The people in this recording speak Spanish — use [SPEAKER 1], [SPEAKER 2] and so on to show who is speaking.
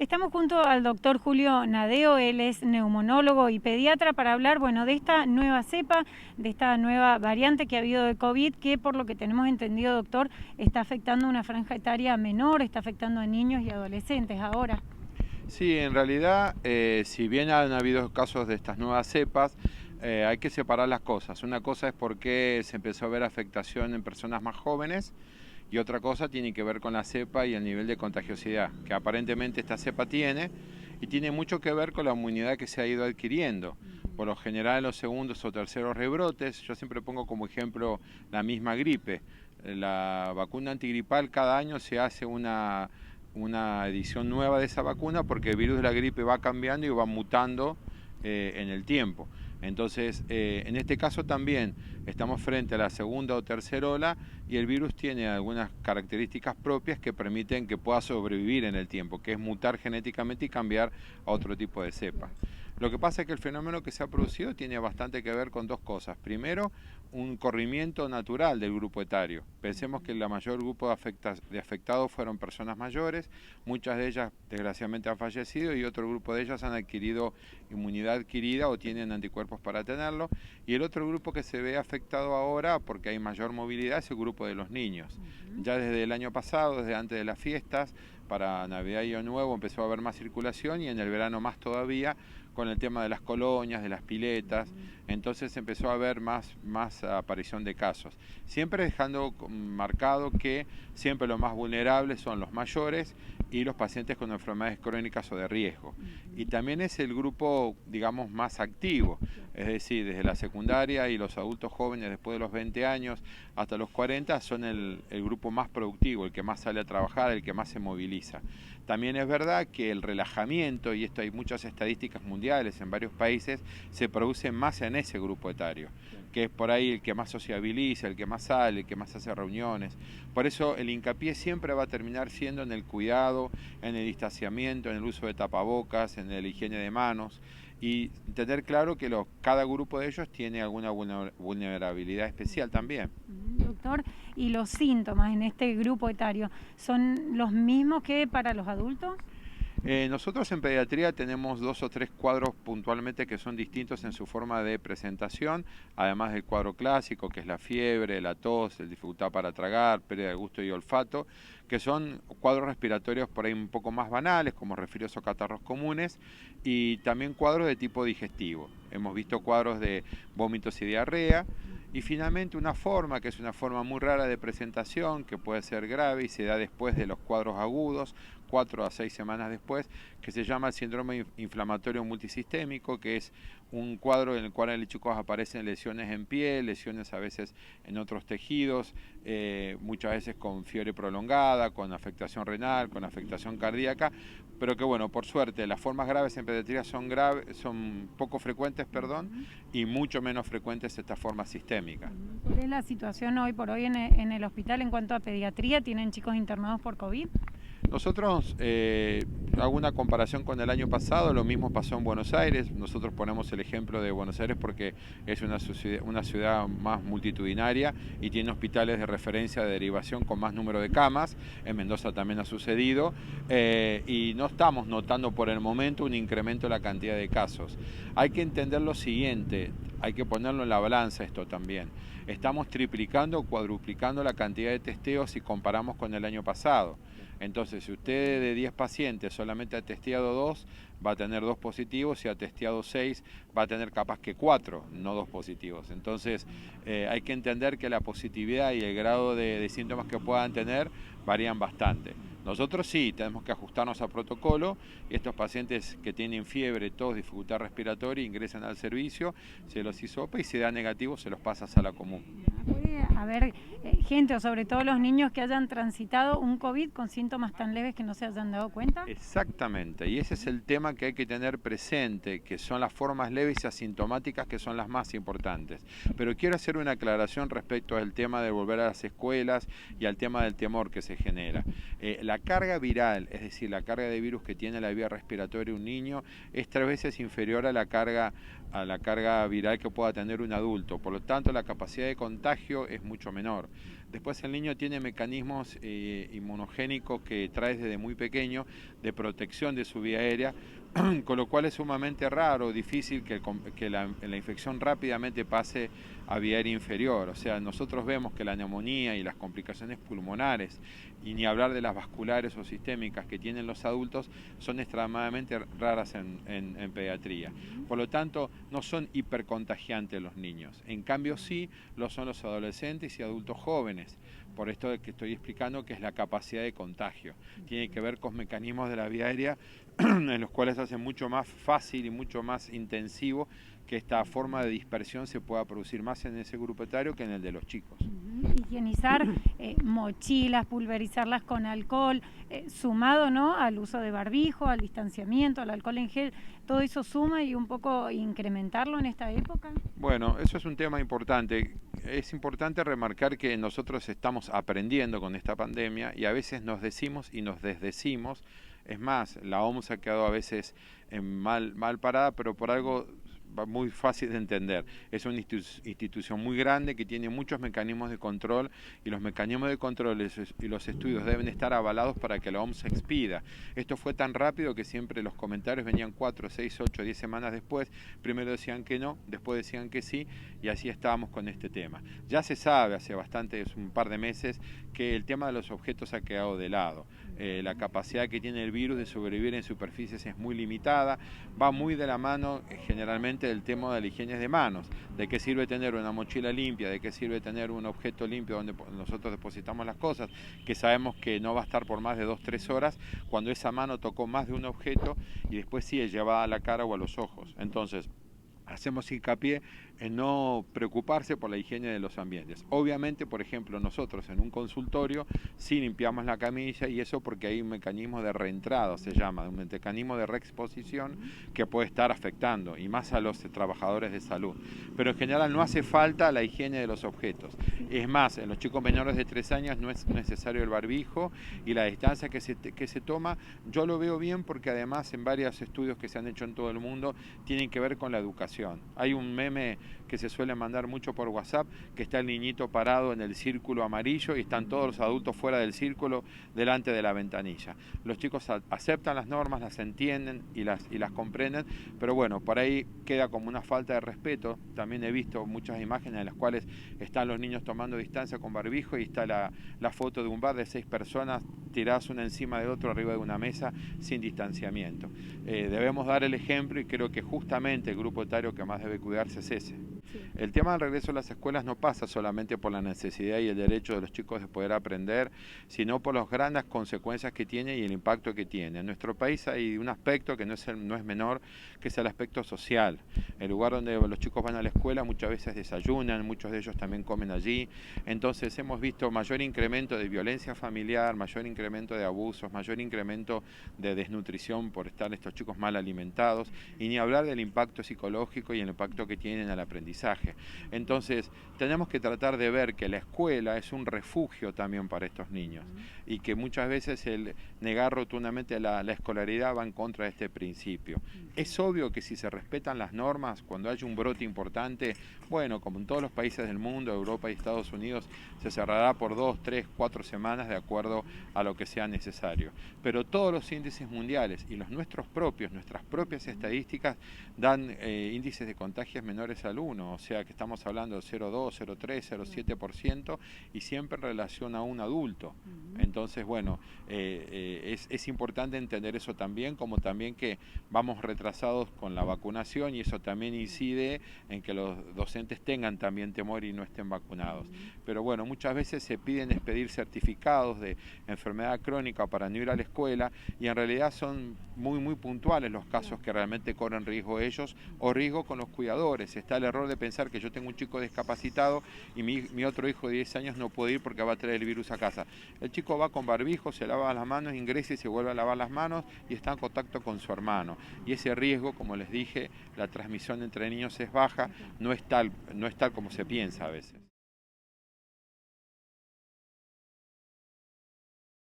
[SPEAKER 1] Estamos junto al doctor Julio Nadeo, él es neumonólogo y pediatra para hablar, bueno, de esta nueva cepa, de esta nueva variante que ha habido de COVID, que por lo que tenemos entendido, doctor, está afectando a una franja etaria menor, está afectando a niños y adolescentes ahora.
[SPEAKER 2] Sí, en realidad, si bien han habido casos de estas nuevas cepas, hay que separar las cosas. Una cosa es por qué se empezó a ver afectación en personas más jóvenes y otra cosa tiene que ver con la cepa y el nivel de contagiosidad, que aparentemente esta cepa tiene y tiene mucho que ver con la inmunidad que se ha ido adquiriendo. Por lo general en los segundos o terceros rebrotes, yo siempre pongo como ejemplo la misma gripe. La vacuna antigripal cada año se hace una edición nueva de esa vacuna porque el virus de la gripe va cambiando y va mutando en el tiempo. Entonces, en este caso también estamos frente a la segunda o tercera ola y el virus tiene algunas características propias que permiten que pueda sobrevivir en el tiempo, que es mutar genéticamente y cambiar a otro tipo de cepa. Lo que pasa es que el fenómeno que se ha producido tiene bastante que ver con dos cosas. Primero, un corrimiento natural del grupo etario. Pensemos que el mayor grupo de afectados fueron personas mayores, muchas de ellas desgraciadamente han fallecido y otro grupo de ellas han adquirido inmunidad adquirida o tienen anticuerpos para tenerlo. Y el otro grupo que se ve afectado ahora porque hay mayor movilidad es el grupo de los niños. Ya desde el año pasado, desde antes de las fiestas, para Navidad y Año Nuevo empezó a haber más circulación y en el verano más todavía con el tema de las colonias, de las piletas, entonces empezó a haber más aparición de casos. Siempre dejando marcado que siempre los más vulnerables son los mayores y los pacientes con enfermedades crónicas o de riesgo. Y también es el grupo, digamos, más activo, es decir, desde la secundaria y los adultos jóvenes después de los 20 años hasta los 40 son el grupo más productivo, el que más sale a trabajar, el que más se moviliza. También es verdad que el relajamiento, y esto hay muchas estadísticas mundiales en varios países, se produce más en ese grupo etario, que es por ahí el que más sociabiliza, el que más sale, el que más hace reuniones. Por eso el hincapié siempre va a terminar siendo en el cuidado, en el distanciamiento, en el uso de tapabocas, en la higiene de manos y tener claro que cada grupo de ellos tiene alguna vulnerabilidad especial también.
[SPEAKER 1] Doctor, ¿y los síntomas en este grupo etario son los mismos que para los adultos?
[SPEAKER 2] Nosotros en pediatría tenemos 2 o 3 cuadros puntualmente que son distintos en su forma de presentación, además del cuadro clásico, que es la fiebre, la tos, la dificultad para tragar, pérdida de gusto y olfato, que son cuadros respiratorios por ahí un poco más banales, como resfriados o catarros comunes, y también cuadros de tipo digestivo. Hemos visto cuadros de vómitos y diarrea, y finalmente una forma, que es una forma muy rara de presentación, que puede ser grave y se da después de los cuadros agudos, 4 a 6 semanas después, que se llama el síndrome inflamatorio multisistémico, que es un cuadro en el cual en los chicos aparecen lesiones en piel, lesiones a veces en otros tejidos, muchas veces con fiebre prolongada, con afectación renal, con afectación cardíaca, pero que bueno, por suerte, las formas graves en pediatría son poco frecuentes, y mucho menos frecuentes estas formas sistémicas.
[SPEAKER 1] ¿Cuál es la situación hoy por hoy en el hospital en cuanto a pediatría? ¿Tienen chicos internados por COVID?
[SPEAKER 2] Nosotros, hago una comparación con el año pasado, lo mismo pasó en Buenos Aires, nosotros ponemos el ejemplo de Buenos Aires porque es una ciudad más multitudinaria y tiene hospitales de referencia de derivación con más número de camas, en Mendoza también ha sucedido, y no estamos notando por el momento un incremento en la cantidad de casos. Hay que entender lo siguiente, hay que ponerlo en la balanza esto también. Estamos triplicando o cuadruplicando la cantidad de testeos si comparamos con el año pasado. Entonces, si usted de 10 pacientes solamente ha testeado 2, va a tener 2 positivos, si ha testeado 6, va a tener capaz que 4, no 2 positivos. Entonces, hay que entender que la positividad y el grado de síntomas que puedan tener varían bastante. Nosotros sí, tenemos que ajustarnos al protocolo y estos pacientes que tienen fiebre, tos, dificultad respiratoria, ingresan al servicio, se los hisopa y si da negativo se los pasa a sala común.
[SPEAKER 1] Puede haber gente, o sobre todo los niños, que hayan transitado un COVID con síntomas tan leves que no se hayan dado cuenta.
[SPEAKER 2] Exactamente, y ese es el tema que hay que tener presente, que son las formas leves y asintomáticas que son las más importantes. Pero quiero hacer una aclaración respecto al tema de volver a las escuelas y al tema del temor que se genera. la carga viral, es decir, la carga de virus que tiene la vía respiratoria un niño, es 3 veces inferior a la carga viral que pueda tener un adulto. Por lo tanto, la capacidad de contagio es mucho menor. Después el niño tiene mecanismos inmunogénicos que trae desde muy pequeño de protección de su vía aérea, con lo cual es sumamente raro, difícil que la infección rápidamente pase a vía aérea inferior. O sea, nosotros vemos que la neumonía y las complicaciones pulmonares, y ni hablar de las vasculares o sistémicas que tienen los adultos, son extremadamente raras en pediatría. Por lo tanto, no son hipercontagiantes los niños. En cambio, sí lo son los adolescentes y adultos jóvenes. Por esto que estoy explicando que es la capacidad de contagio. Tiene que ver con mecanismos de la vía aérea en los cuales hace mucho más fácil y mucho más intensivo que esta forma de dispersión se pueda producir más en ese grupo etario que en el de los chicos.
[SPEAKER 1] Higienizar mochilas, pulverizarlas con alcohol, sumado, ¿no?, al uso de barbijo, al distanciamiento, al alcohol en gel, todo eso suma y un poco incrementarlo en esta época.
[SPEAKER 2] Bueno, eso es un tema importante. Es importante remarcar que nosotros estamos aprendiendo con esta pandemia y a veces nos decimos y nos desdecimos. Es más, la OMS ha quedado a veces mal parada, pero por algo muy fácil de entender. Es una institución muy grande que tiene muchos mecanismos de control y los mecanismos de control y los estudios deben estar avalados para que la OMS expida. Esto fue tan rápido que siempre los comentarios venían 4, 6, 8, 10 semanas después. Primero decían que no, después decían que sí y así estábamos con este tema. Ya se sabe hace un par de meses que el tema de los objetos ha quedado de lado. La capacidad que tiene el virus de sobrevivir en superficies es muy limitada, va muy de la mano generalmente del tema de la higiene de manos, de qué sirve tener una mochila limpia, de qué sirve tener un objeto limpio donde nosotros depositamos las cosas, que sabemos que no va a estar por más de 2-3 horas, cuando esa mano tocó más de un objeto y después sí es llevada a la cara o a los ojos. Entonces, hacemos hincapié en no preocuparse por la higiene de los ambientes. Obviamente, por ejemplo, nosotros en un consultorio sí limpiamos la camilla y eso porque hay un mecanismo de reentrada, se llama, un mecanismo de reexposición que puede estar afectando y más a los trabajadores de salud. Pero en general no hace falta la higiene de los objetos. Es más, en los chicos menores de 3 años no es necesario el barbijo y la distancia que se toma, yo lo veo bien porque además en varios estudios que se han hecho en todo el mundo tienen que ver con la educación. Hay un meme que se suele mandar mucho por WhatsApp, que está el niñito parado en el círculo amarillo y están todos los adultos fuera del círculo delante de la ventanilla. Los chicos aceptan las normas, las entienden y las comprenden, pero bueno, por ahí queda como una falta de respeto. También he visto muchas imágenes en las cuales están los niños tomando distancia con barbijo y está la foto de un bar de 6 personas tiradas una encima del otro arriba de una mesa sin distanciamiento. Debemos dar el ejemplo y creo que justamente el grupo etario que más debe cuidarse es ese. Sí. El tema del regreso a las escuelas no pasa solamente por la necesidad y el derecho de los chicos de poder aprender, sino por las grandes consecuencias que tiene y el impacto que tiene. En nuestro país hay un aspecto que no es menor, que es el aspecto social. El lugar donde los chicos van a la escuela muchas veces desayunan, muchos de ellos también comen allí. Entonces hemos visto mayor incremento de violencia familiar, mayor incremento de abusos, mayor incremento de desnutrición por estar estos chicos mal alimentados y ni hablar del impacto psicológico y el impacto que tienen al aprendizaje. Entonces, tenemos que tratar de ver que la escuela es un refugio también para estos niños y que muchas veces el negar rotundamente la escolaridad va en contra de este principio. Es obvio que si se respetan las normas, cuando hay un brote importante, bueno, como en todos los países del mundo, Europa y Estados Unidos, se cerrará por 2, 3, 4 semanas de acuerdo a lo que sea necesario. Pero todos los índices mundiales y los nuestros propios, nuestras propias estadísticas dan índices de contagios menores al 1, o sea que estamos hablando de 0,2, 0,3, 0,7% y siempre en relación a un adulto. Entonces, bueno, es importante entender eso también, como también que vamos retrasados con la vacunación y eso también incide en que los docentes tengan también temor y no estén vacunados. Pero bueno, muchas veces se piden expedir certificados de enfermedad crónica para no ir a la escuela y en realidad son muy puntuales los casos que realmente corren riesgo ellos o riesgo con los cuidadores. Está el error de pensar que yo tengo un chico discapacitado y mi otro hijo de 10 años no puede ir porque va a traer el virus a casa. El chico va con barbijo, se lava las manos, ingresa y se vuelve a lavar las manos y está en contacto con su hermano. Y ese riesgo, como les dije, la transmisión entre niños es baja, no es tal como se piensa a veces.